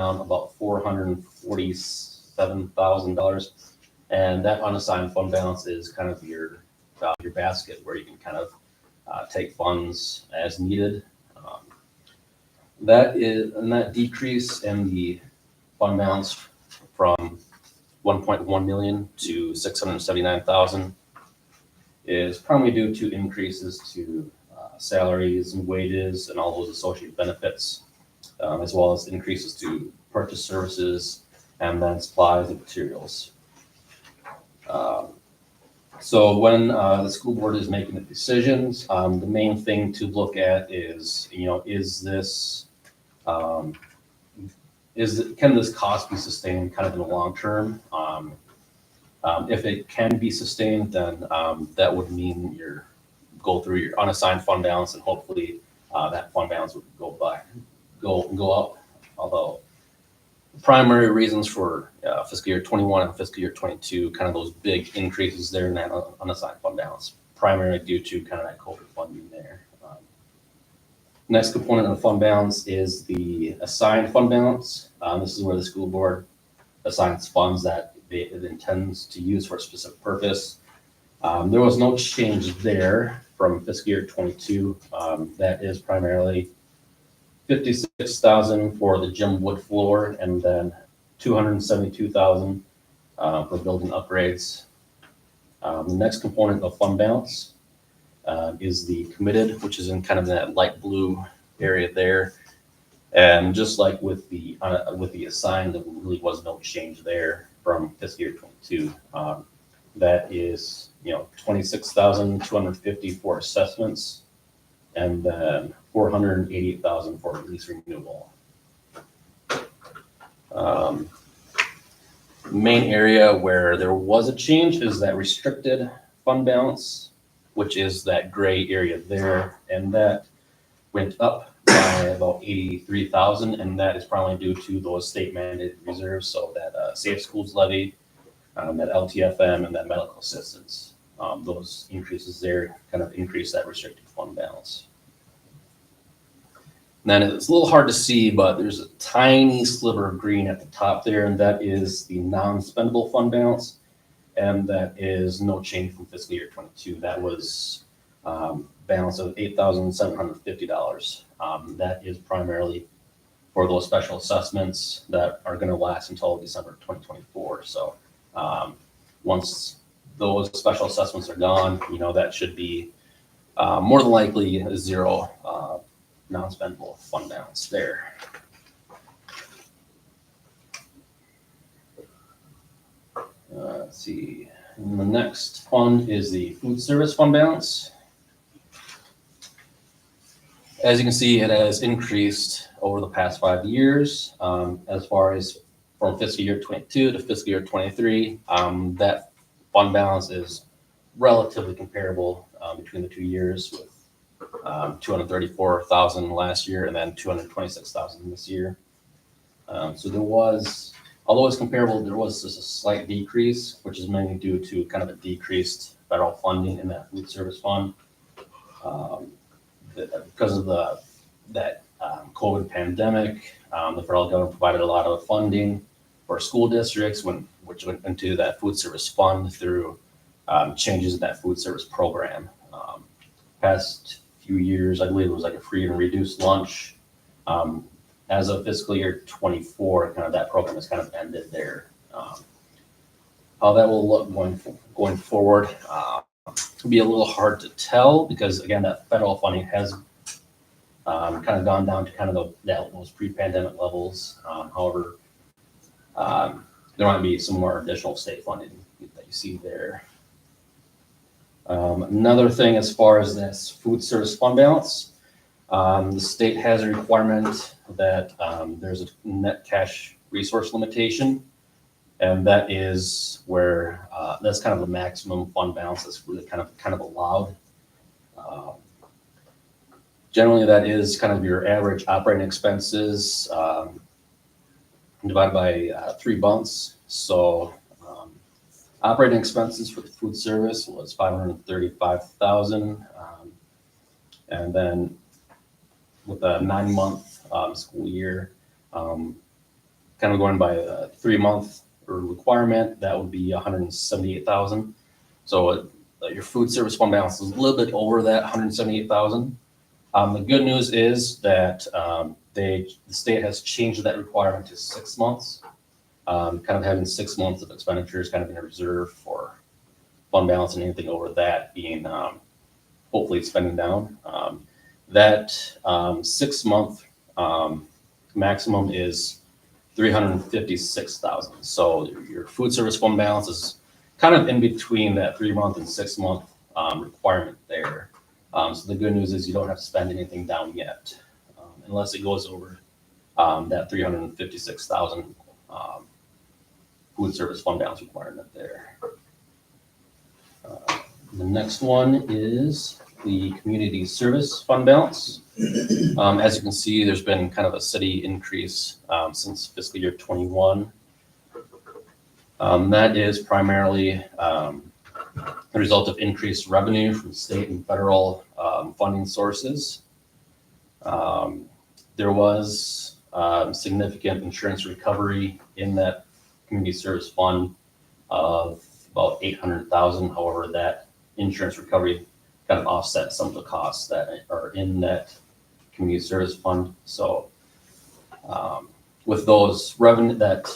about $447,000, and that unassigned fund balance is kind of your basket where you can kind of take funds as needed. Um, that decrease in the fund balance from 1.1 million to 679,000 is primarily due to increases to salaries and wages and all those associated benefits, as well as increases to purchase services and then supplies and materials. Um, So when the school board is making the decisions, the main thing to look at is, um, can this cost be sustained kind of in the long term? If it can be sustained, then that would mean go through your unassigned fund balance, and hopefully that fund balance would go up. Although the primary reasons for fiscal year 21 and fiscal year 22, kind of those big increases there in that unassigned fund balance, primarily due to kind of that COVID funding there. Next component of the fund balance is the assigned fund balance. This is where the school board assigns funds that it intends to use for a specific purpose. There was no change there from fiscal year 22. That is primarily 56,000 for the gym wood floor, and then 272,000 for building upgrades. The next component of fund balance is the committed, which is in kind of that light blue area there. And just like with the assigned, there really was no change there from fiscal year 22. That is, 26,250 for assessments, and then 488,000 for lease renewal. Main area where there was a change is that restricted fund balance, which is that gray area there, and that went up by about 83,000, and that is probably due to those state mandated reserves, so that Safe Schools levy, that LTFM, and that medical assistance. Those increases there kind of increase that restricted fund balance. And then it's a little hard to see, but there's a tiny sliver of green at the top there, and that is the non-spendable fund balance, and that is no change from fiscal year 22. That was balance of $8,750. That is primarily for those special assessments that are going to last until December 2024. So once those special assessments are gone, that should be more than likely a zero non-spendable fund balance there. Let's see. And the next fund is the food service fund balance. As you can see, it has increased over the past 5 years. As far as from fiscal year 22 to fiscal year 23, that fund balance is relatively comparable between the 2 years, with 234,000 last year and then 226,000 this year. So there was, although it's comparable, there was just a slight decrease, which is mainly due to kind of a decreased federal funding in that food service fund. Because of that COVID pandemic, the federal government provided a lot of funding for school districts, which went into that food service fund through changes in that food service program. Past few years, I believe it was like a free and reduced lunch. As of fiscal year 24, kind of that program has kind of ended there. How that will look going forward will be a little hard to tell, because again, that federal funding has kind of gone down to kind of those pre-pandemic levels. However, there might be some more additional state funding that you see there. Another thing, as far as this food service fund balance, the state has a requirement that there's a net cash resource limitation, and that is where that's kind of the maximum fund balance that's really kind of allowed. Generally, that is kind of your average operating expenses divided by 3 months. So operating expenses for the food service was 535,000, and then with a 9-month school year, kind of going by a 3-month requirement, that would be 178,000. So your food service fund balance is a little bit over that 178,000. The good news is that the state has changed that requirement to 6 months, kind of having 6 months of expenditures kind of in a reserve for fund balance, and anything over that being hopefully spending down. That 6-month maximum is 356,000. So your food service fund balance is kind of in between that 3-month and 6-month requirement there. So the good news is you don't have to spend anything down yet, unless it goes over that 356,000 food service fund balance requirement there. The next one is the community service fund balance. As you can see, there's been kind of a steady increase since fiscal year 21. That is primarily the result of increased revenue from state and federal funding sources. There was significant insurance recovery in that community service fund of about 800,000. However, that insurance recovery kind of offset some of the costs that are in that community service fund. So with those revenue, that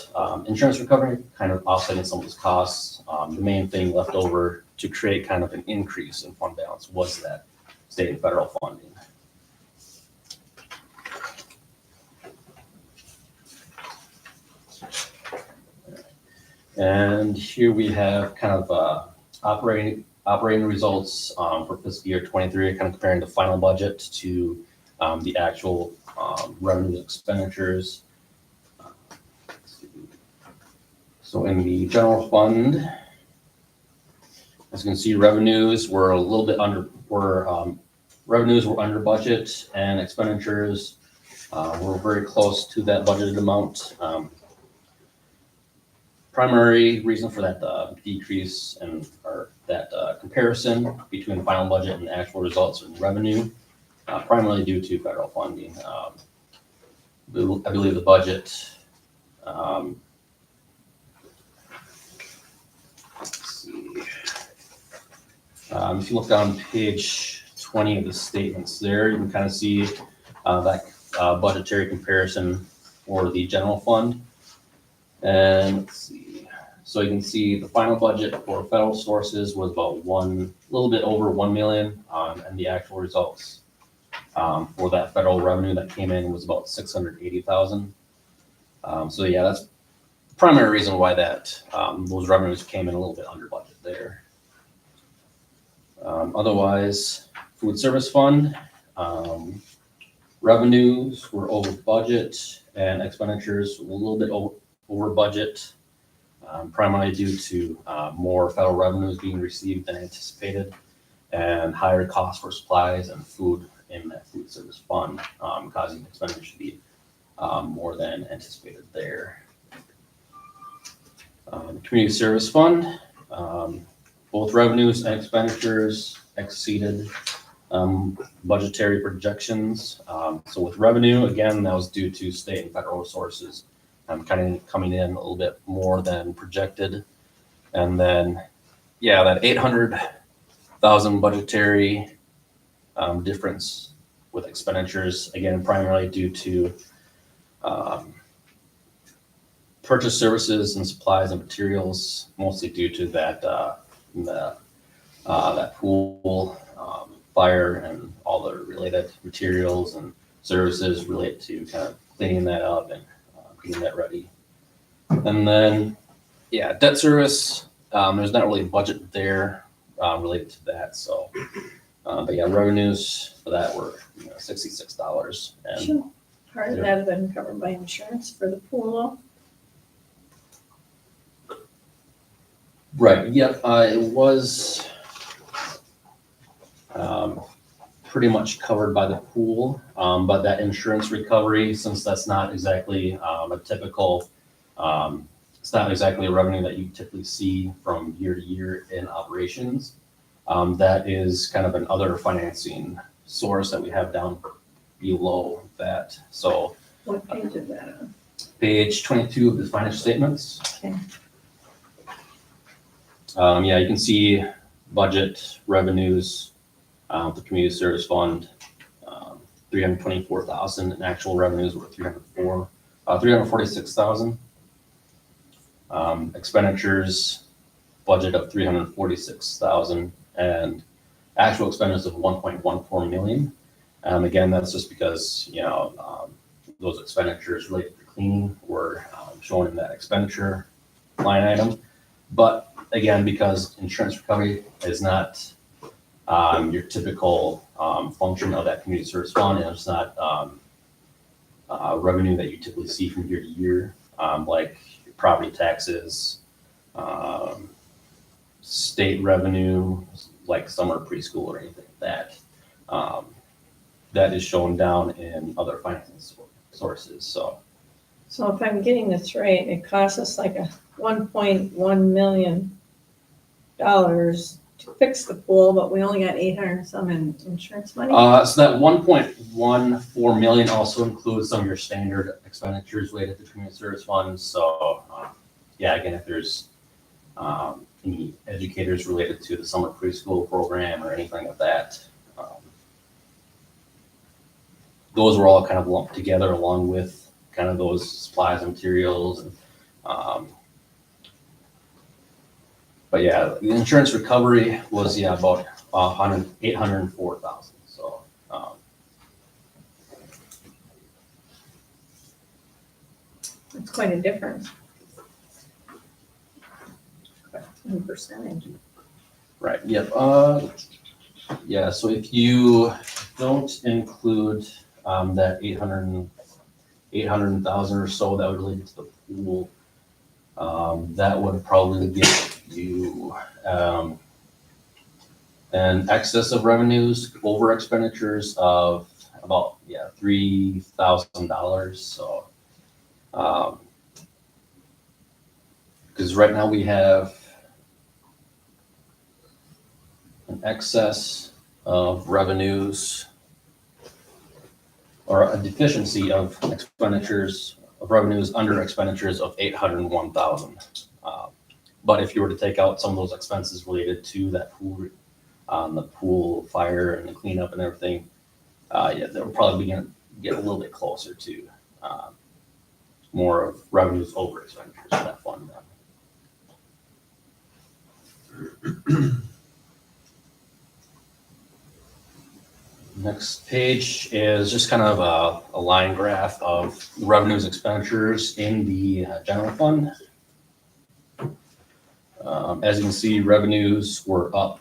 insurance recovery kind of offsetting some of those costs, the main thing left over to create kind of an increase in fund balance was that state and federal funding. And here we have kind of operating results for fiscal year 23, kind of comparing the final budget to the actual revenue expenditures. So in the general fund, as you can see, revenues were a little bit under, revenues were under budget, and expenditures were very close to that budgeted amount. Primary reason for that decrease or that comparison between the final budget and the actual results in revenue, primarily due to federal funding. I believe the budget, let's see, if you look on page 20 of the statements there, you can kind of see that budgetary comparison for the general fund. And let's see, so you can see the final budget for federal sources was about a little bit over 1 million, and the actual results for that federal revenue that came in was about 680,000. So yeah, that's the primary reason why that those revenues came in a little bit under budget there. Otherwise, food service fund revenues were over budget, and expenditures were a little bit over budget, primarily due to more federal revenues being received than anticipated, and higher costs for supplies and food in that food service fund, causing expenditures to be more than anticipated there. Community service fund, both revenues and expenditures exceeded budgetary projections. So with revenue, again, that was due to state and federal sources kind of coming in a little bit more than projected. And then, yeah, that 800,000 budgetary difference with expenditures, again, primarily due to purchase services and supplies and materials, mostly due to that that pool fire and all the related materials and services related to kind of cleaning that up and getting that ready. And then, yeah, debt service, there's not really a budget there related to that. So, but yeah, revenues for that were $66. And Should part of that have been covered by insurance for the pool? right, yep, it was pretty much covered by the pool, but that insurance recovery, since that's not exactly a typical, it's not exactly a revenue that you typically see from year to year in operations. That is kind of an other financing source that we have down below that. So What page is that on? Page 22 of the financial statements. Okay. Yeah, you can see budget revenues, the community service fund, 324,000, and actual revenues were 346,000. Expenditures, budget of 346,000, and actual expenditures of 1.14 million. Again, that's just because, those expenditures related to cleaning were shown in that expenditure line item. But again, because insurance recovery is not your typical function of that community service fund, and it's not revenue that you typically see from year to year, like property taxes, state revenue, like summer preschool or anything like that. That is shown down in other financing sources. So So if I'm getting this right, it costs us like a $1.1 million to fix the pool, but we only got 800 and some in insurance money? So that 1.14 million also includes some of your standard expenditures related to community service funds. So, yeah, again, if there's any educators related to the summer preschool program or anything like that, those were all kind of lumped together along with kind of those supplies and materials. And, but yeah, the insurance recovery was, about 804,000. So, It's quite a difference. In percentage. right, yep. Yeah, so if you don't include that 800,000 or so that would relate to the pool, that would probably give you an excess of revenues over expenditures of about $3,000. So because right now we have an excess of revenues or a deficiency of expenditures of revenues under expenditures of 801,000. But if you were to take out some of those expenses related to that pool, the pool fire and the cleanup and everything, that would probably get a little bit closer to more of revenues over expenditures for that fund. Next page is just kind of a line graph of revenues expenditures in the general fund. As you can see, revenues were up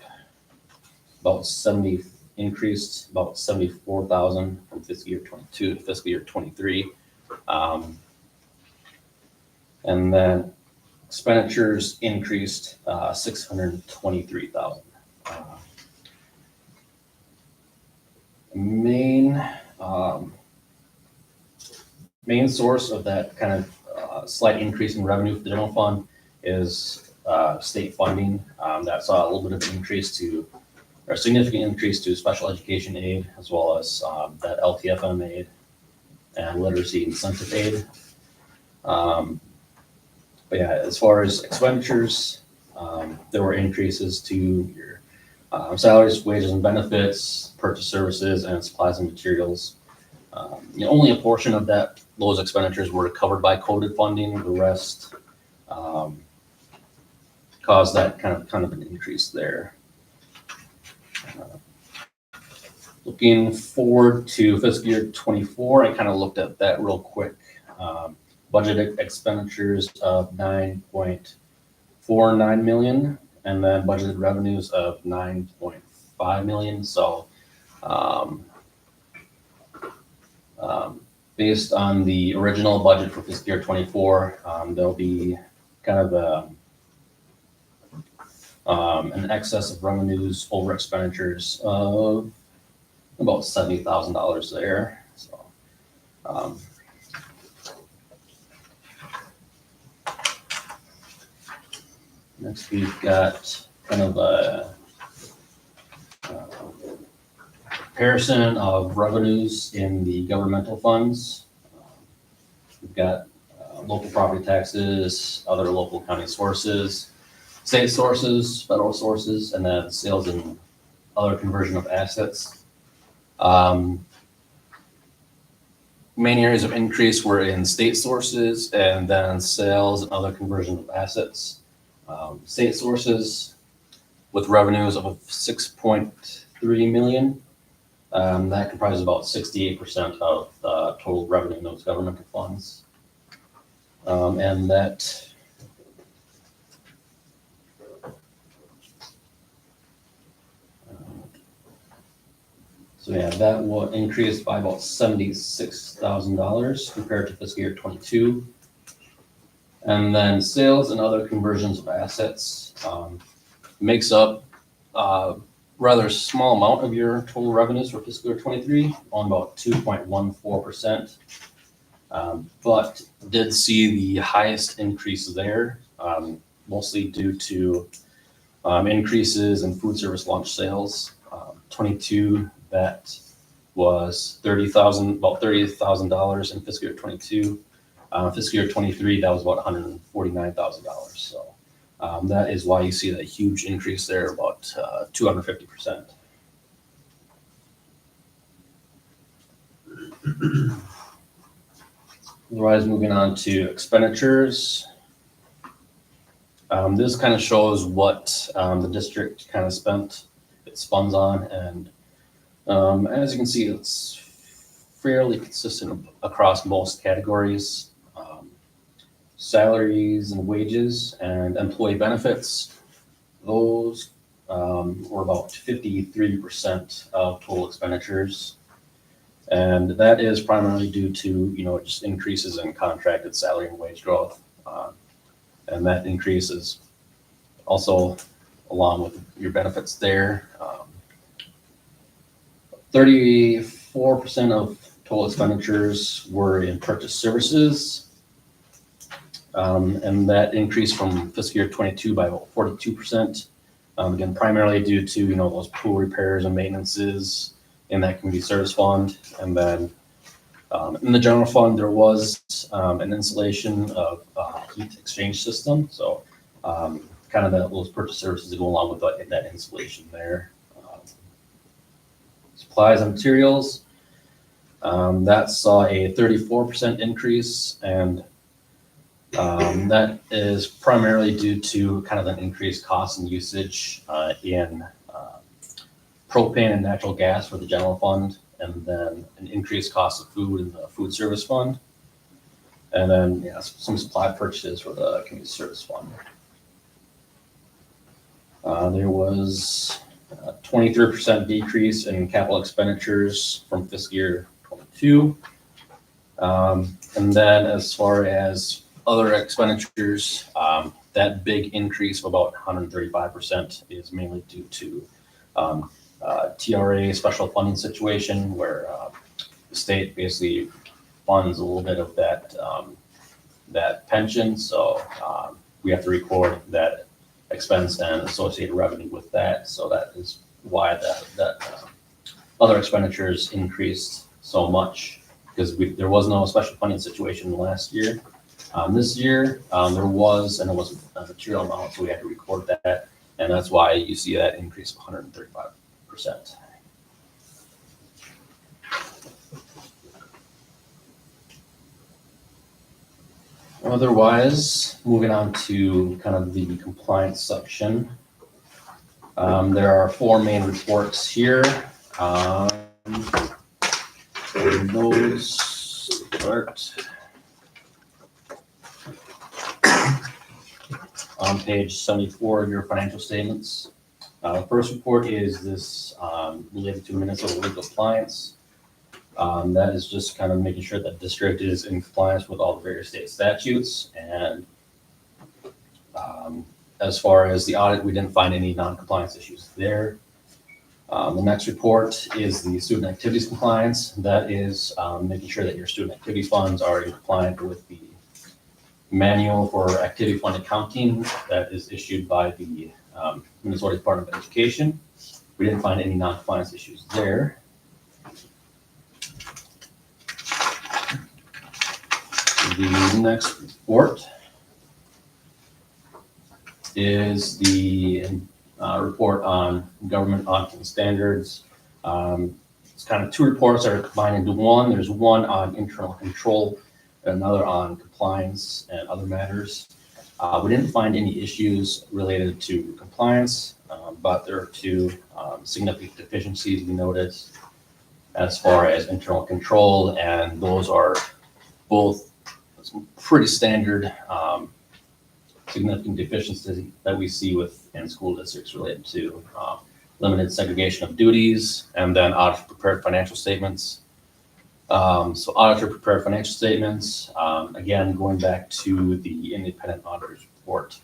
increased about 74,000 from fiscal year 22 to fiscal year 23. And then expenditures increased 623,000. Main source of that kind of slight increase in revenue for the general fund is state funding. That saw a little bit of an increase or a significant increase to special education aid, as well as that LTFM aid and literacy incentive aid. But yeah, as far as expenditures, there were increases to your salaries, wages and benefits, purchase services, and supplies and materials. Only a portion of those expenditures were covered by coded funding. The rest caused that kind of an increase there. Looking forward to fiscal year 24, I kind of looked at that real quick. Budget expenditures of 9.49 million, and then budgeted revenues of 9.5 million. So, based on the original budget for fiscal year 24, there'll be kind of an excess of revenues over expenditures of about $70,000 there. So, next we've got kind of a comparison of revenues in the governmental funds. We've got local property taxes, other local county sources, state sources, federal sources, and then sales and other conversion of assets. Main areas of increase were in state sources and then sales and other conversion of assets. State sources with revenues of 6.3 million. That comprises about 68% of the total revenue in those governmental funds. And that so yeah, that will increase by about $76,000 compared to fiscal year 22. And then sales and other conversions of assets makes up a rather small amount of your total revenues for fiscal year 23, on about 2.14%. But did see the highest increase there, mostly due to increases in food service lunch sales. 22, that was about $30,000 in fiscal year 22. Fiscal year 23, that was about $149,000. So that is why you see that huge increase there, about 250%. Otherwise, moving on to expenditures. This kind of shows what the district kind of spent its funds on, and as you can see, it's fairly consistent across most categories. Salaries and wages and employee benefits, those were about 53% of total expenditures. And that is primarily due to, just increases in contracted salary and wage growth. And that increase is also along with your benefits there. 34% of total expenditures were in purchase services. And that increased from fiscal year 22 by about 42%. Again, primarily due to, those pool repairs and maintenances in that community service fund. And then in the general fund, there was an installation of heat exchange system. So kind of those purchase services that go along with that installation there. Supplies and materials, that saw a 34% increase, and that is primarily due to kind of an increased cost and usage in propane and natural gas for the general fund, and then an increased cost of food in the food service fund, and then some supply purchases for the community service fund. There was a 23% decrease in capital expenditures from fiscal year 22. And then as far as other expenditures, that big increase of about 135% is mainly due to TRA special funding situation where the state basically funds a little bit of that pension. So we have to record that expense and associated revenue with that. So that is why that other expenditures increased so much, because there was no special funding situation last year. This year there was, and it was a material amount, so we had to record that, and that's why you see that increase of 135%. Otherwise, moving on to kind of the compliance section. There are 4 main reports here. Those start on page 74 of your financial statements. The first report is this related to Minnesota legal compliance. That is just kind of making sure that district is in compliance with all the various state statutes. And as far as the audit, we didn't find any non-compliance issues there. The next report is the student activities compliance. That is making sure that your student activity funds are in compliance with the manual for activity fund accounting that is issued by the Minnesota Department of Education. We didn't find any non-compliance issues there. The next report is the report on government auditing standards. It's kind of two reports that are combined into one. There's one on internal control and another on compliance and other matters. We didn't find any issues related to compliance, but there are two significant deficiencies we noticed as far as internal control, and those are both pretty standard significant deficiencies that we see within school districts related to limited segregation of duties and then auditor prepared financial statements. So auditor prepared financial statements, again, going back to the independent auditor's report.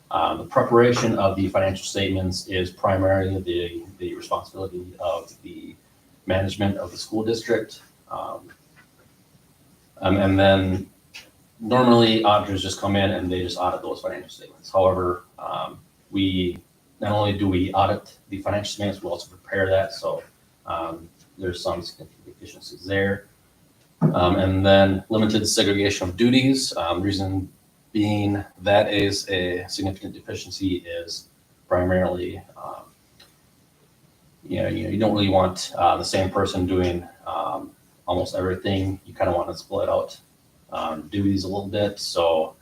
The preparation of the financial statements is primarily the responsibility of the management of the school district. And then normally auditors just come in and they just audit those financial statements. However, we not only do we audit the financial statements, we also prepare that. So there's some significant deficiencies there. And then limited segregation of duties. Reason being that is a significant deficiency is primarily, you don't really want the same person doing almost everything. You kind of want to split out duties a little bit. So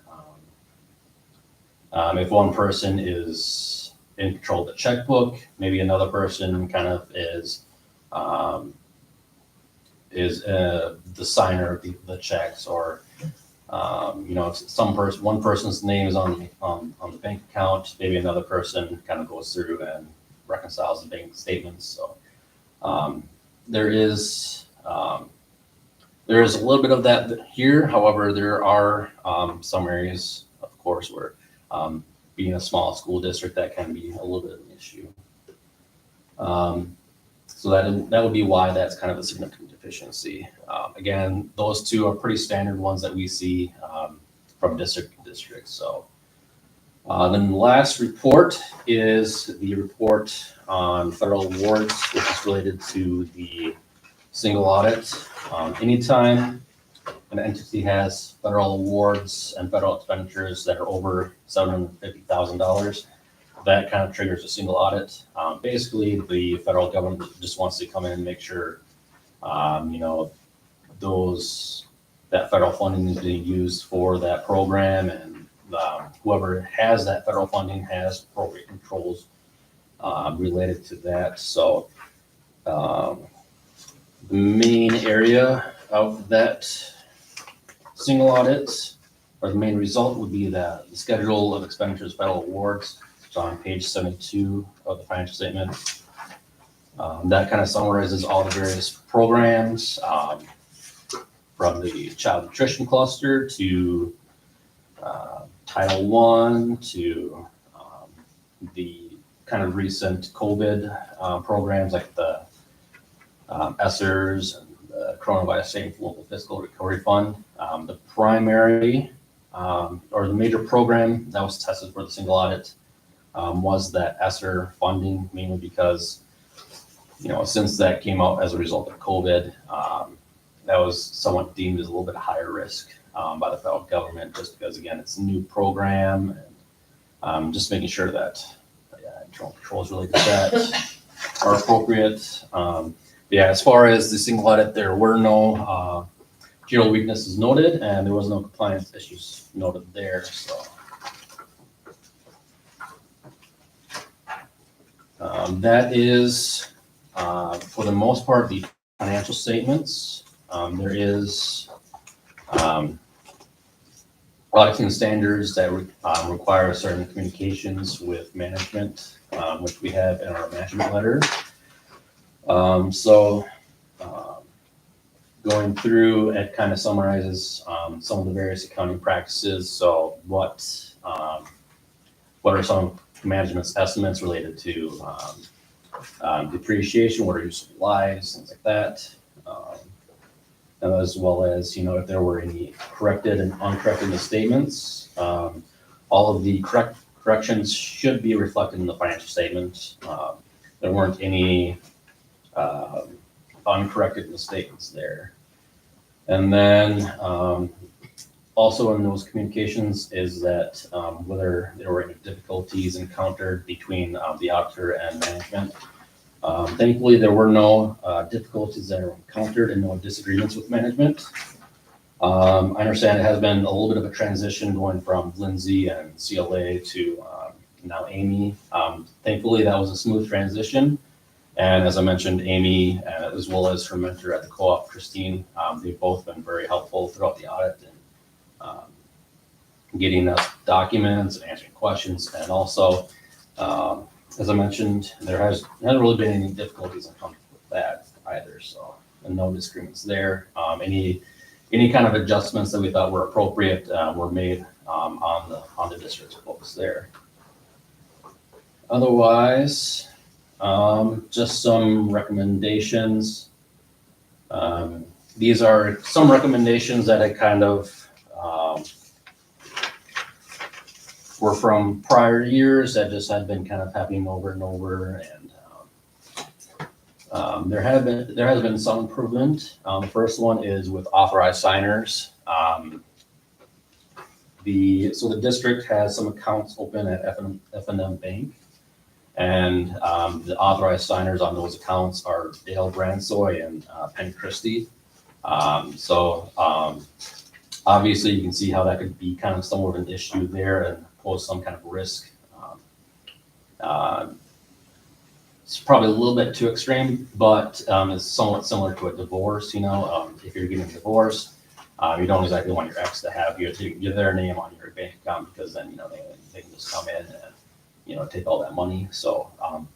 if one person is in control of the checkbook, maybe another person kind of is the signer of the checks, or if one person's name is on the bank account, maybe another person kind of goes through and reconciles the bank statements. So there is a little bit of that here. However, there are some areas, of course, where being a small school district, that can be a little bit of an issue. So that would be why that's kind of a significant deficiency. Again, those two are pretty standard ones that we see from district to district. So then the last report is the report on federal awards, which is related to the single audit. Anytime an entity has federal awards and federal expenditures that are over $750,000, that kind of triggers a single audit. Basically, the federal government just wants to come in and make sure, that federal funding is being used for that program, and whoever has that federal funding has appropriate controls related to that. So the main area of that single audit, or the main result, would be the schedule of expenditures federal awards. It's on page 72 of the financial statement. That kind of summarizes all the various programs, from the child nutrition cluster to Title I to the kind of recent COVID programs like the ESSERS and the Coronavirus State Local Fiscal Recovery Fund. The primary or the major program that was tested for the single audit was that ESSER funding, mainly because, since that came out as a result of COVID, that was somewhat deemed as a little bit higher risk by the federal government, just because, again, it's a new program, and just making sure that internal controls related to that are appropriate. As far as the single audit, there were no material weaknesses noted, and there was no compliance issues noted there. So that is, for the most part, the financial statements. There is auditing standards that require certain communications with management, which we have in our management letter. Going through, it kind of summarizes some of the various accounting practices. So what are some of management's estimates related to depreciation, what are useful lives, things like that. And as well as, if there were any corrected and uncorrected misstatements, all of the corrections should be reflected in the financial statement. There weren't any uncorrected misstatements there. And then Also in those communications is that whether there were any difficulties encountered between the auditor and management. Thankfully, there were no difficulties that were encountered and no disagreements with management. I understand it has been a little bit of a transition going from Lindsay and CLA to now Amy. Thankfully, that was a smooth transition. And as I mentioned, Amy, as well as her mentor at the co-op, Christine, they've both been very helpful throughout the audit and getting us documents and answering questions. And also, as I mentioned, there hasn't really been any difficulties in coming with that either. So, and no disagreements there. Any kind of adjustments that we thought were appropriate were made on the district's books there. Otherwise, just some recommendations. These are some recommendations that I kind of were from prior years that just had been kind of happening over and over, and there has been some improvement. The first one is with authorized signers. So the district has some accounts open at F&M Bank, and the authorized signers on those accounts are Dale Brandsoy and Penny Christie. Obviously you can see how that could be kind of somewhat of an issue there and pose some kind of risk. It's probably a little bit too extreme, but it's somewhat similar to a divorce. If you're getting a divorce, you don't exactly want your ex to have their name on your bank account, because then they can just come in and take all that money. So I'm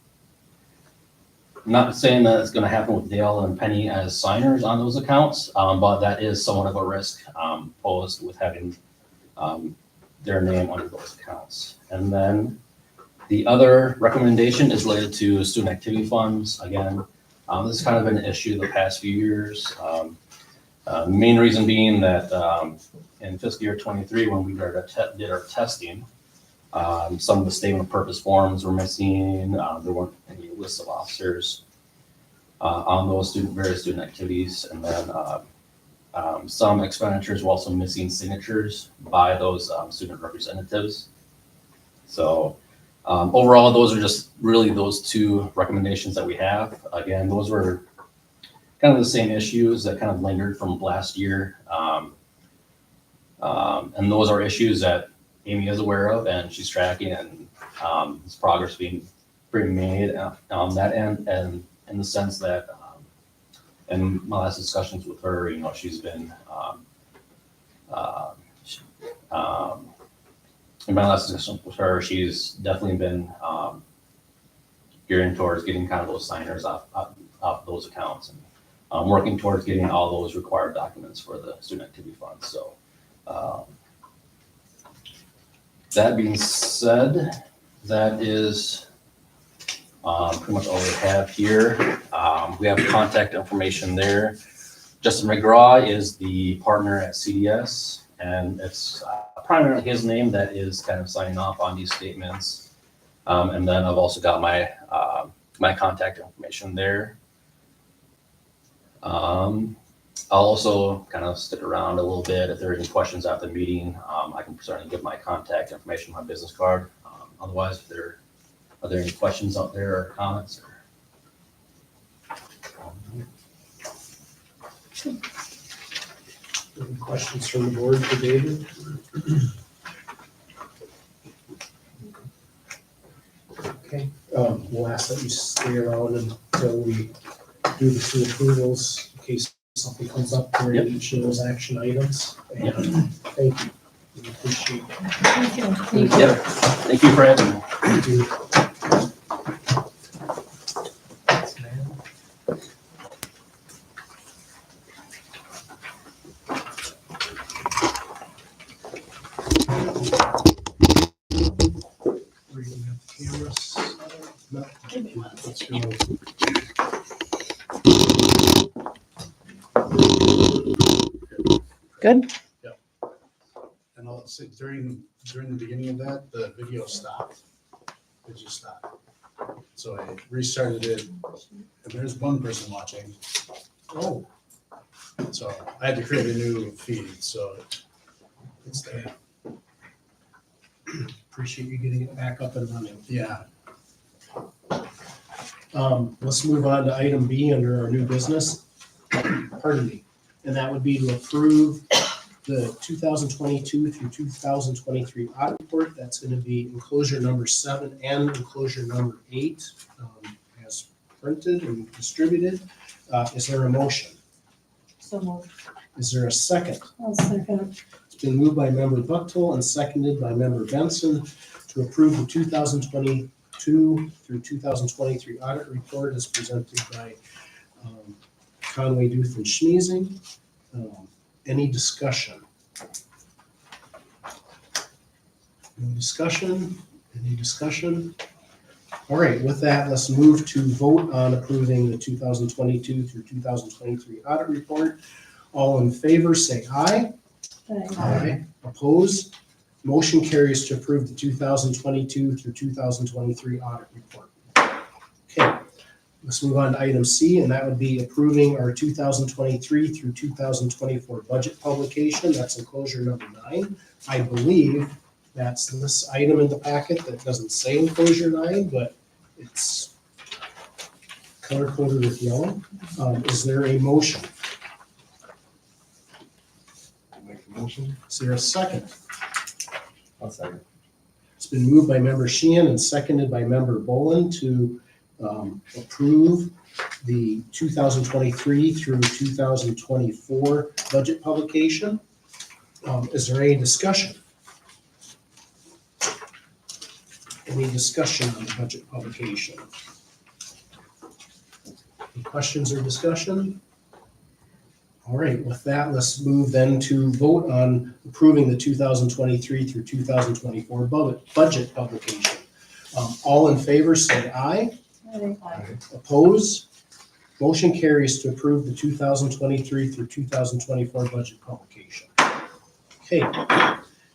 not saying that it's going to happen with Dale and Penny as signers on those accounts, but that is somewhat of a risk posed with having their name under those accounts. And then the other recommendation is related to student activity funds. Again, this is kind of an issue the past few years. Main reason being that in fiscal year 23, when we did our testing, some of the statement of purpose forms were missing. There weren't any lists of officers on those various student activities. And then some expenditures were also missing signatures by those student representatives. So overall, those are just really those two recommendations that we have. Again, those were kind of the same issues that kind of lingered from last year. And those are issues that Amy is aware of and she's tracking, and there's progress being made on that end. And in the sense that in my last discussions with her, she's been in my last discussion with her, she's definitely been gearing towards getting kind of those signers off those accounts, and working towards getting all those required documents for the student activity fund. So that being said, that is pretty much all we have here. We have contact information there. Justin McGraw is the partner at CDS, and it's primarily his name that is kind of signing off on these statements. And then I've also got my my contact information there. I'll also kind of stick around a little bit. If there are any questions after the meeting, I can certainly give my contact information, my business card. Otherwise, are there any questions out there or comments? Any questions from the board for David? Okay, we'll ask that you stay around until we do the two approvals in case something comes up during each of those action items. And thank you. We appreciate it. Thank you. Yep. Thank you for having me. Thank you. Bringing up the cameras. No, let's go. Good. And I'll say during the beginning of that, the video stopped. It just stopped. So I restarted it, and there's one person watching. Oh. So I had to create a new feed, so It's there. Appreciate you getting it back up and running. Yeah. Let's move on to item B under our new business. Pardon me. And that would be to approve the 2022 through 2023 audit report. That's going to be enclosure number 7 and enclosure number 8, as printed and distributed. Is there a motion? So moved. Is there a second? I'll second. It's been moved by member Buchtel and seconded by member Benson to approve the 2022 through 2023 audit report as presented by Conway, Duth, and Schmeezing. Any discussion? No discussion? Any discussion? All right, with that, let's move to vote on approving the 2022 through 2023 audit report. All in favor, say aye. Aye. Opposed? Motion carries to approve the 2022 through 2023 audit report. Okay, let's move on to item C, and that would be approving our 2023 through 2024 budget publication. That's enclosure number 9. I believe that's this item in the packet that doesn't say enclosure 9, but it's color coded with yellow. Is there a motion? Make a motion. Is there a second? I'll second. It's been moved by member Sheehan and seconded by member Bolin to approve the 2023 through 2024 budget publication. Is there any discussion? Any discussion on the budget publication? Any questions or discussion? All right, with that, let's move then to vote on approving the 2023 through 2024 budget publication. All in favor, say aye. Oppose? Motion carries to approve the 2023 through 2024 budget publication. Okay,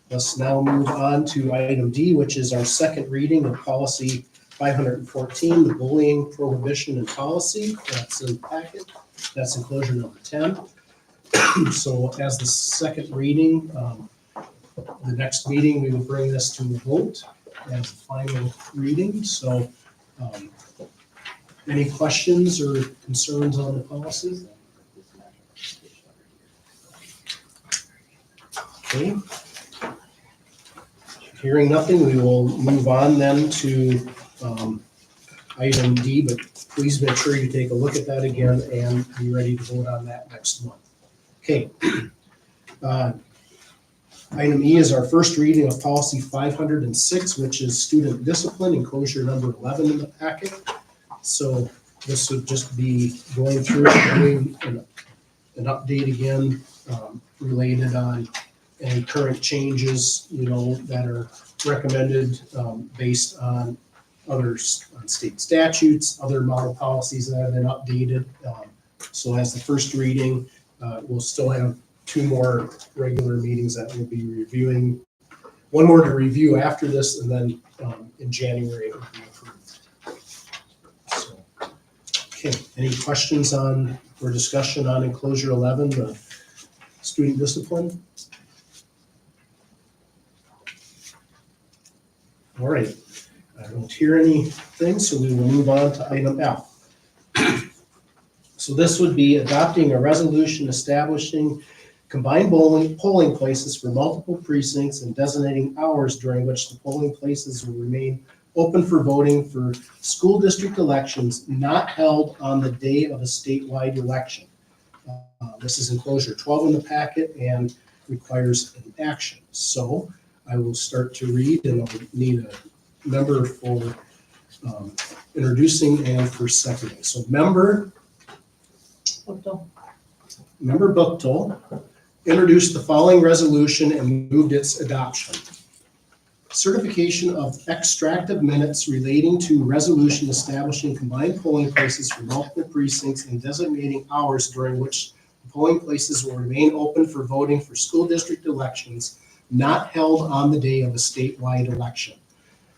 let's now move on to item D, which is our second reading of policy 514, the bullying prohibition and policy. That's in the packet. That's enclosure number 10. So as the second reading, the next meeting, we will bring this to a vote as a final reading. So any questions or concerns on the policy? Okay. Hearing nothing, we will move on then to item D, but please make sure you take a look at that again and be ready to vote on that next month. Okay. Item E is our first reading of policy 506, which is student discipline, enclosure number 11 in the packet. So this would just be going through and doing an update again related on any current changes, that are recommended based on on state statutes, other model policies that have been updated. So as the first reading, we'll still have 2 more regular meetings that we'll be reviewing. 1 more to review after this, and then in January it will be approved. So, okay, any questions on or discussion on enclosure 11, the student discipline? All right, I don't hear anything, so we will move on to item F. So this would be adopting a resolution establishing combined polling places for multiple precincts and designating hours during which the polling places will remain open for voting for school district elections not held on the day of a statewide election. This is enclosure 12 in the packet and requires an action. So I will start to read, and I'll need a member for introducing and for seconding. So Member Buchtel introduced the following resolution and moved its adoption. Certification of extract of minutes relating to resolution establishing combined polling places for multiple precincts and designating hours during which the polling places will remain open for voting for school district elections not held on the day of a statewide election.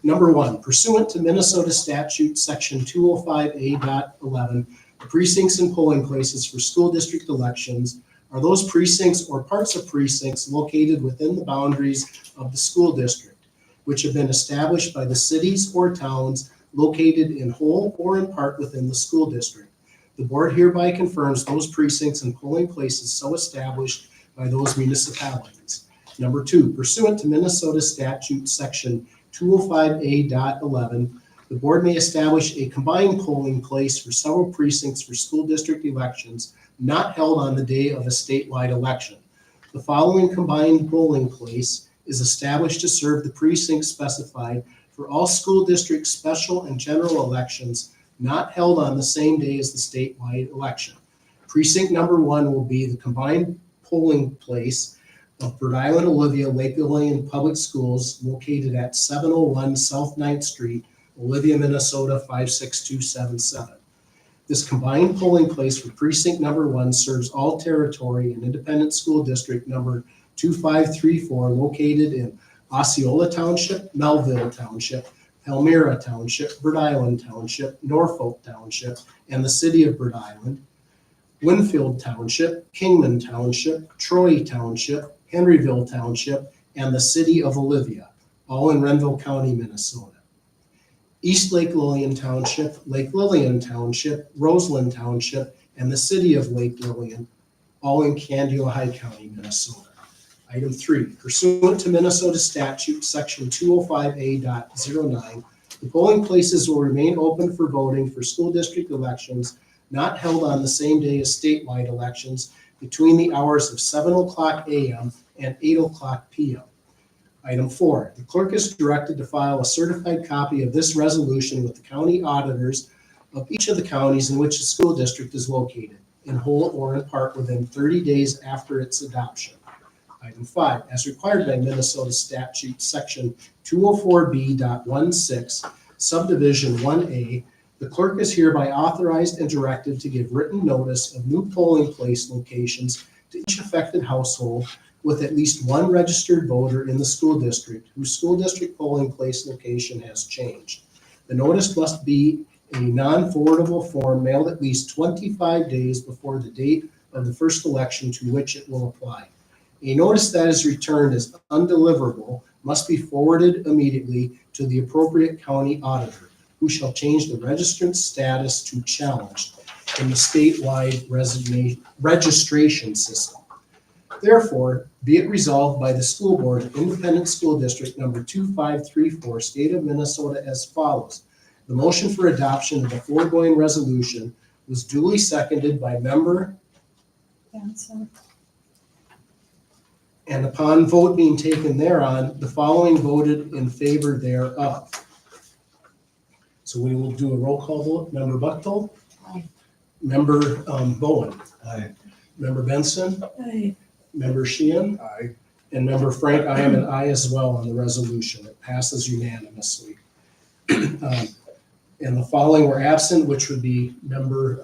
Number 1, pursuant to Minnesota statute section 205A.11, the precincts and polling places for school district elections are those precincts or parts of precincts located within the boundaries of the school district, which have been established by the cities or towns located in whole or in part within the school district. The board hereby confirms those precincts and polling places so established by those municipalities. Number 2, pursuant to Minnesota statute section 205A.11, the board may establish a combined polling place for several precincts for school district elections not held on the day of a statewide election. The following combined polling place is established to serve the precincts specified for all school district special and general elections not held on the same day as the statewide election. Precinct number 1 will be the combined polling place of Bird Island, Olivia, Lake Lillian Public Schools located at 701 South 9th Street, Olivia, Minnesota 56277. This combined polling place for precinct number 1 serves all territory and independent school district number 2534 located in Osceola Township, Melville Township, Elmira Township, Bird Island Township, Norfolk Township, and the city of Bird Island, Winfield Township, Kingman Township, Troy Township, Henryville Township, and the city of Olivia, all in Renville County, Minnesota. East Lake Lillian Township, Lake Lillian Township, Roseland Township, and the city of Lake Lillian, all in Candiota County, Minnesota. Item 3, pursuant to Minnesota statute section 205A.09, the polling places will remain open for voting for school district elections not held on the same day as statewide elections between the hours of 7:00 a.m. and 8:00 p.m. Item 4, the clerk is directed to file a certified copy of this resolution with the county auditors of each of the counties in which the school district is located, in whole or in part within 30 days after its adoption. Item 5, as required by Minnesota statute section 204B.16, subdivision 1A, the clerk is hereby authorized and directed to give written notice of new polling place locations to each affected household with at least one registered voter in the school district whose school district polling place location has changed. The notice must be a non-forwardable form mailed at least 25 days before the date of the first election to which it will apply. A notice that is returned as undeliverable must be forwarded immediately to the appropriate county auditor, who shall change the registrant's status to challenged in the statewide registration system. Therefore, be it resolved by the school board of Independent School District number 2534, State of Minnesota as follows. The motion for adoption of the foregoing resolution was duly seconded by member Benson. and upon vote being taken thereon, the following voted in favor thereof. So we will do a roll call vote. Member Buchtel? Aye. Member Bowen? Aye. Member Benson? Aye. Member Sheehan? Aye. And Member Frank, I am an aye as well on the resolution. It passes unanimously. And the following were absent, which would be Member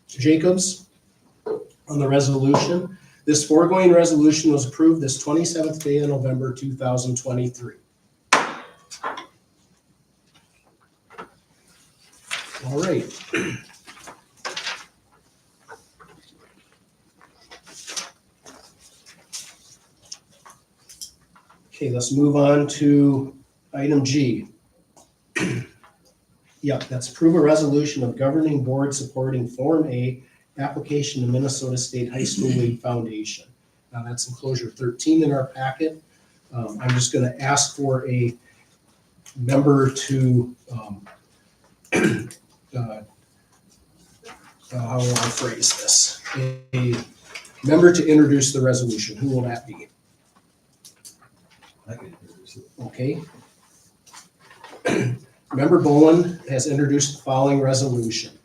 Jacobs on the resolution. This foregoing resolution was approved this 27th day of November 2023. All right. Okay, let's move on to item G. Yep, that's approve a resolution of governing board supporting Form A application to Minnesota State High School League Foundation. Now that's enclosure 13 in our packet. I'm just going to ask for a member to, how will I phrase this? A member to introduce the resolution. Who will that be? I can introduce it. Okay. Member Bowen has introduced the following resolution.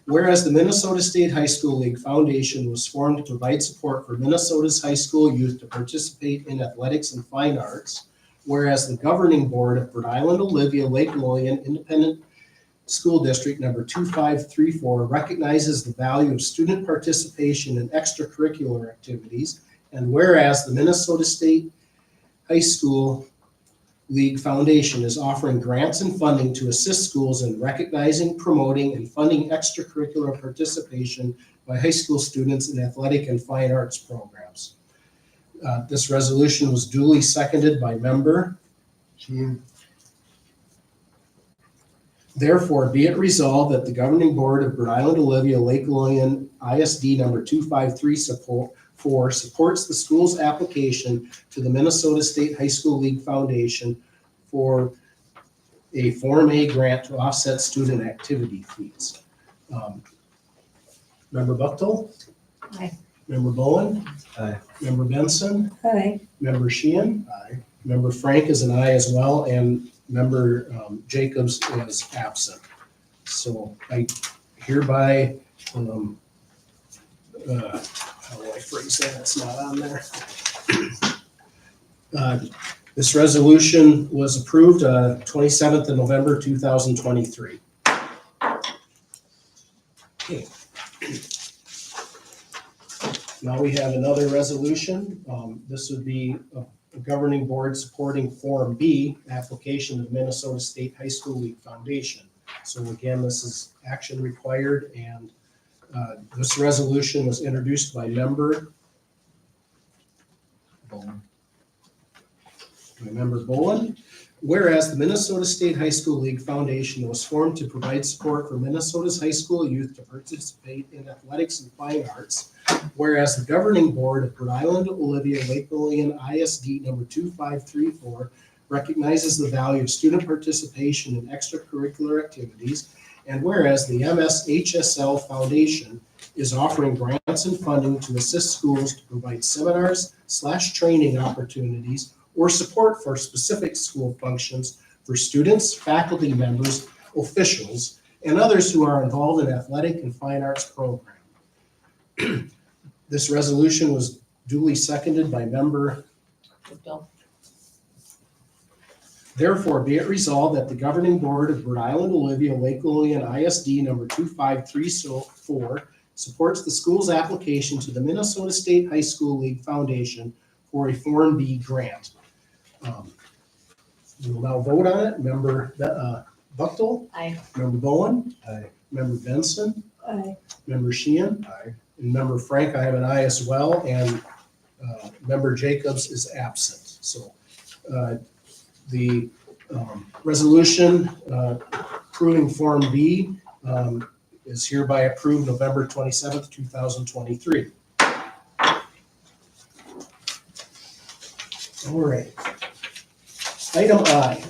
Whereas the Minnesota State High School League Foundation was formed to provide support for Minnesota's high school youth to participate in athletics and fine arts, whereas the governing board of Bird Island, Olivia, Lake Lillian Independent School District number 2534 recognizes the value of student participation in extracurricular activities, and whereas the Minnesota State High School League Foundation is offering grants and funding to assist schools in recognizing, promoting, and funding extracurricular participation by high school students in athletic and fine arts programs. This resolution was duly seconded by member. Therefore, be it resolved that the governing board of Rhode Island Olivia Lake Lillian ISD number 253 supports the school's application to the Minnesota State High School League Foundation for a Form A grant to offset student activity fees. Member Buchtel? Aye. Member Bowen? Aye. Member Benson? Aye. Member Sheehan? Aye. Member Frank is an aye as well, and member Jacobs is absent. So I hereby, how do I phrase that? It's not on there. This resolution was approved 27th of November 2023. Okay. Now we have another resolution. This would be a governing board supporting Form B, application of Minnesota State High School League Foundation. So again, this is action required, and this resolution was introduced by member Bowen. Whereas the Minnesota State High School League Foundation was formed to provide support for Minnesota's high school youth to participate in athletics and fine arts. Whereas the governing board of Rhode Island Olivia Lake Lillian ISD number 2534 recognizes the value of student participation in extracurricular activities. And whereas the MSHSL Foundation is offering grants and funding to assist schools to provide seminars/training opportunities or support for specific school functions for students, faculty members, officials, and others who are involved in athletic and fine arts programs. This resolution was duly seconded by member. Therefore, be it resolved that the governing board of Rhode Island Olivia Lake Lillian ISD number 2534 supports the school's application to the Minnesota State High School League Foundation for a Form B grant. We will now vote on it. Member Buchtel? Aye. Member Bowen? Aye. Member Benson? Aye. Member Sheehan? Aye. And member Frank, I have an aye as well, and member Jacobs is absent. So the resolution approving Form B is hereby approved November 27th, 2023. All right. Item I,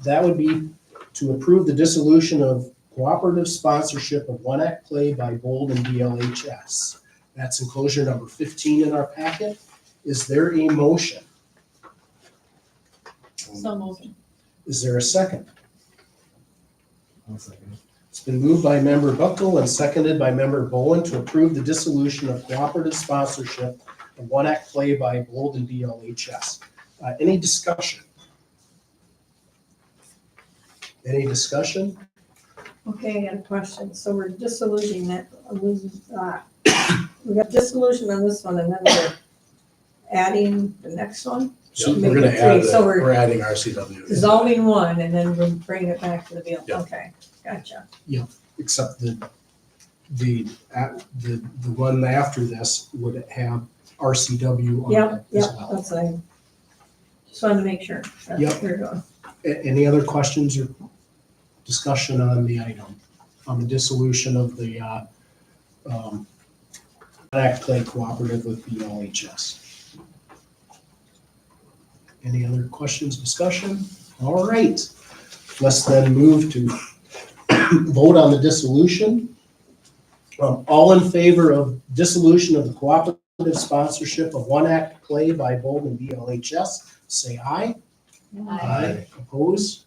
that would be to approve the dissolution of cooperative sponsorship of One Act Play by Bold and BLHS. That's enclosure number 15 in our packet. Is there a motion? So moving. Is there a second? I'll second. It's been moved by member Buchtel and seconded by member Bowen to approve the dissolution of cooperative sponsorship of One Act Play by Bold and BLHS. Any discussion? Any discussion? Okay, I got a question. So we're dissoluting that, we got dissolution on this one, and then we're adding the next one? So Make we're gonna it add, three. So we're adding RCW. dissolving one, and then we're bringing it back to the bill. Yeah. Okay, gotcha. Except the one after this would have RCW on Yep, it yep, as well. that's what I just wanted to make sure. That's Yep. what we're doing. Any other questions or discussion on the item, on the dissolution of the Act Play Cooperative with BLHS? Any other questions, discussion? All right, let's then move to vote on the dissolution. All in favor of dissolution of the cooperative sponsorship of One Act Play by Bold and BLHS, say aye. Aye. Oppose?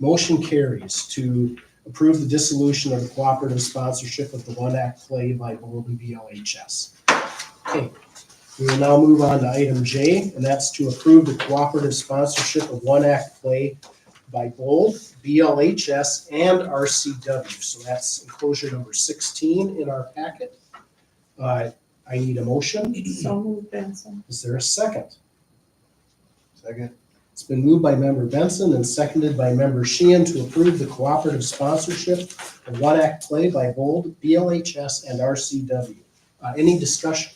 Motion carries to approve the dissolution of the cooperative sponsorship of the One Act Play by Bold and BLHS. Okay, we will now move on to item J, and that's to approve the cooperative sponsorship of One Act Play by Bold, BLHS, and RCW. So that's enclosure number 16 in our packet. I need a motion. So moved, Benson. Is there a second? Second. It's been moved by member Benson and seconded by member Sheehan to approve the cooperative sponsorship of One Act Play by Bold, BLHS, and RCW. Any discussion?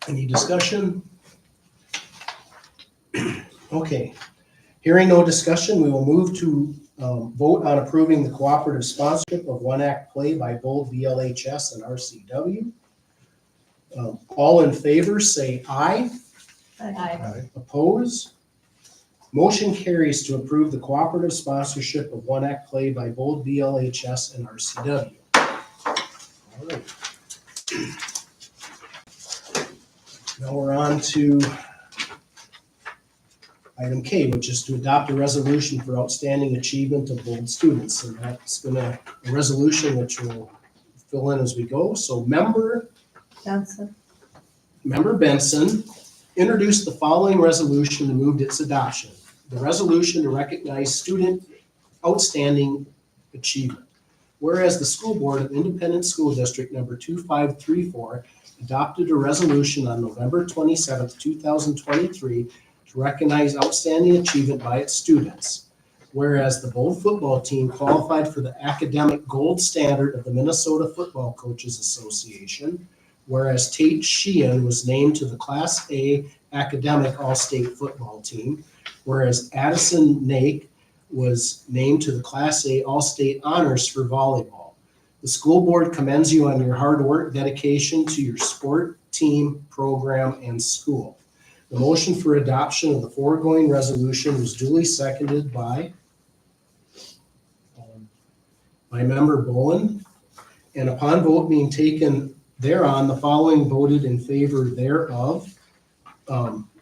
Any discussion? Okay. Hearing no discussion, we will move to vote on approving the cooperative sponsorship of One Act Play by Bold, BLHS, and RCW. All in favor, say aye. Aye. Oppose? Motion carries to approve the cooperative sponsorship of One Act Play by Bold, BLHS, and RCW. All right. Now we're on to item K, which is to adopt a resolution for outstanding achievement of Bold students. And that's a resolution which we'll fill in as we go. So Member Benson introduced the following resolution and moved its adoption. The resolution to recognize student outstanding achievement. Whereas the school board of Independent School District number 2534 adopted a resolution on November 27th, 2023 to recognize outstanding achievement by its students. Whereas the Bold football team qualified for the academic gold standard of the Minnesota Football Coaches Association. Whereas Tate Sheehan was named to the Class A academic all-state football team. Whereas Addison Nake was named to the Class A all-state honors for volleyball. The school board commends you on your hard work, dedication to your sport, team, program, and school. The motion for adoption of the foregoing resolution was duly seconded by member Bowen. And upon vote being taken thereon, the following voted in favor thereof.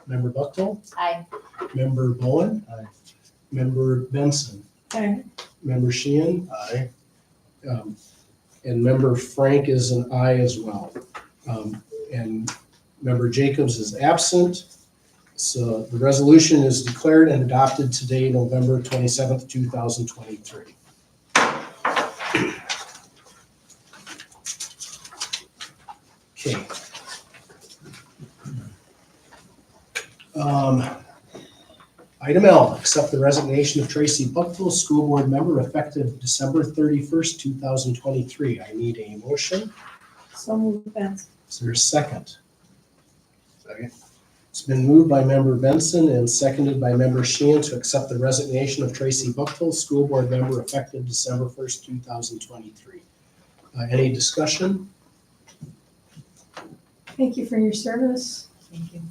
Member Buckle? Aye. Member Bowen? Aye. Member Benson? Aye. Member Sheehan? Aye. And member Frank is an aye as well. And member Jacobs is absent. So the resolution is declared and adopted today, November 27th, 2023. Okay. Item L, accept the resignation of Tracy Buckville, school board member, effective December 31st, 2023. I need a motion. So moved, Benson. Is there a second? Second. It's been moved by member Benson and seconded by member Sheehan to accept the resignation of Tracy Buckville, school board member, effective December 1st, 2023. Any discussion? Thank you for your service. Thank you.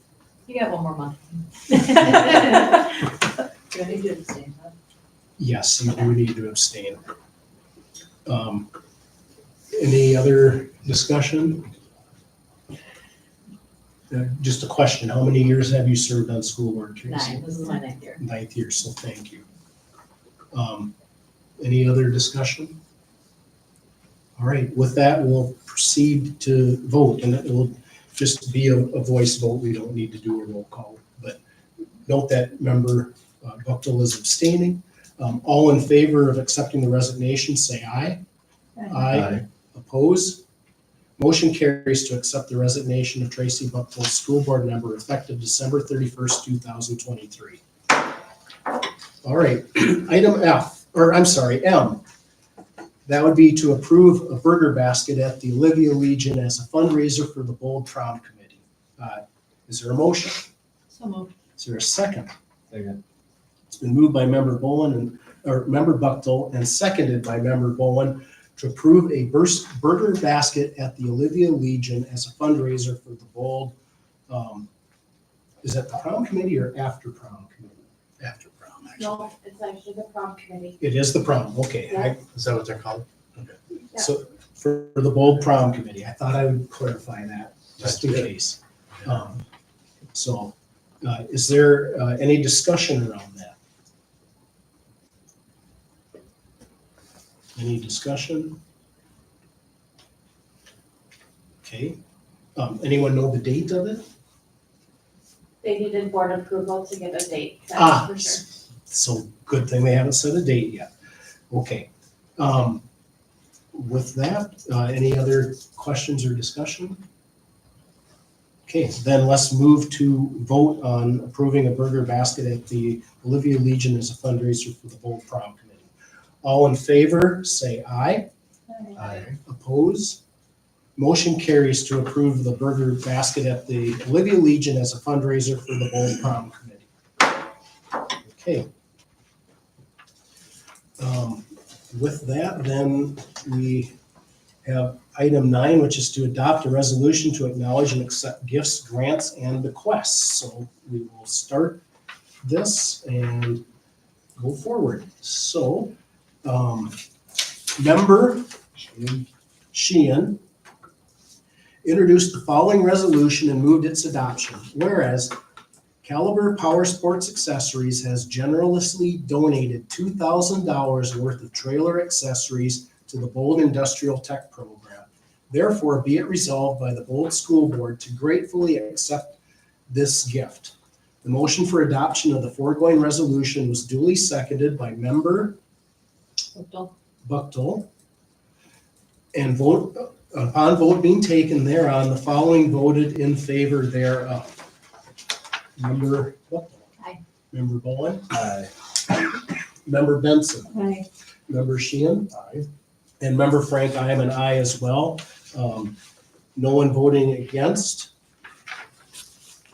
You got one more month. Do I need to abstain? Yes, you do need to abstain. Any other discussion? Just a question, how many years have you served on school board, Tracy? 9. This is my 9th year. 9th year, so thank you. Any other discussion? All right, with that, we'll proceed to vote, and it will just be a voice vote. We don't need to do a roll call, but note that member Buckle is abstaining. All in favor of accepting the resignation, say aye. Aye. Oppose? Motion carries to accept the resignation of Tracy Buckle, school board member, effective December 31st, 2023. All right, item M. That would be to approve a burger basket at the Olivia Legion as a fundraiser for the Bold Prom Committee. Is there a motion? So moved. Is there a second? Second. It's been moved by member Bowen or member Buckle and seconded by member Bowen to approve a burger basket at the Olivia Legion as a fundraiser for the Bold. Is that the prom committee or after prom committee? After prom, actually. No, it's actually the prom committee. It is the prom, okay. Yeah. Is that what they're called? Okay. So for the Bold Prom Committee, I thought I would clarify that, just in case. Is there any discussion around that? Any discussion? Okay. Anyone know the date of it? They needed board approval to get a date, Ah, that's for sure. so good thing they haven't set a date yet. Okay. With that, any other questions or discussion? Okay, then let's move to vote on approving a burger basket at the Olivia Legion as a fundraiser for the Bold Prom Committee. All in favor, say aye. Aye. Oppose? Motion carries to approve the burger basket at the Olivia Legion as a fundraiser for the Bold Prom Committee. Okay. With that, then we have item 9, which is to adopt a resolution to acknowledge and accept gifts, grants, and bequests. So we will start this and go forward. So, Member Sheehan introduced the following resolution and moved its adoption. Whereas Caliber Power Sports Accessories has generously donated $2,000 worth of trailer accessories to the Bold Industrial Tech Program. Therefore, be it resolved by the Bold School Board to gratefully accept this gift. The motion for adoption of the foregoing resolution was duly seconded by Member Buchtel. And upon vote being taken thereon, the following voted in favor thereof. Member Buchtel. Aye. Member Bowen. Aye. Member Benson. Aye. Member Sheehan. Aye. And Member Frank, I am an aye as well. No one voting against.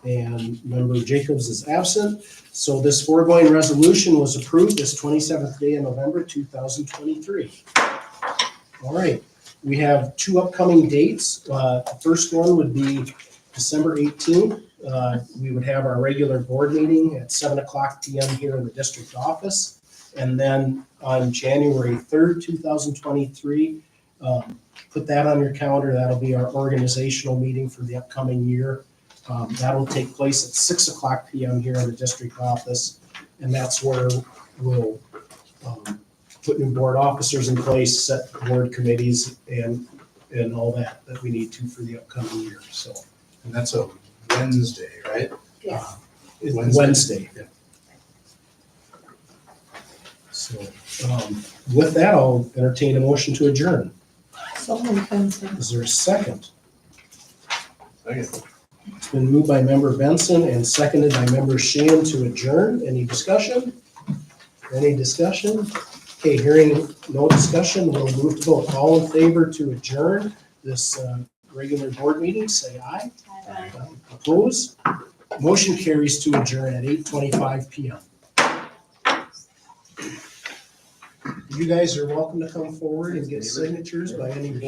And Member Jacobs is absent. So this foregoing resolution was approved this 27th day of November, 2023. All right, we have 2 upcoming dates. The first one would be December 18th. We would have our regular board meeting at 7:00 p.m. here in the district office. And then on January 3rd, 2023, put that on your calendar. That'll be our organizational meeting for the upcoming year. That'll take place at 6:00 p.m. here in the district office. And that's where we'll put new board officers in place, set board committees, and all that we need to for the upcoming year. So And that's a Wednesday, right? Yes. it's Wednesday. Wednesday. Yeah. So with that, I'll entertain a motion to adjourn. So moved, Benson. Is there a second? Second. It's been moved by Member Benson and seconded by Member Sheehan to adjourn. Any discussion? Any discussion? Okay, hearing no discussion, we'll move to vote. All in favor to adjourn this regular board meeting, say aye. Aye. Oppose? Motion carries to adjourn at 8:25 p.m. You guys are welcome to come forward and get signatures by any board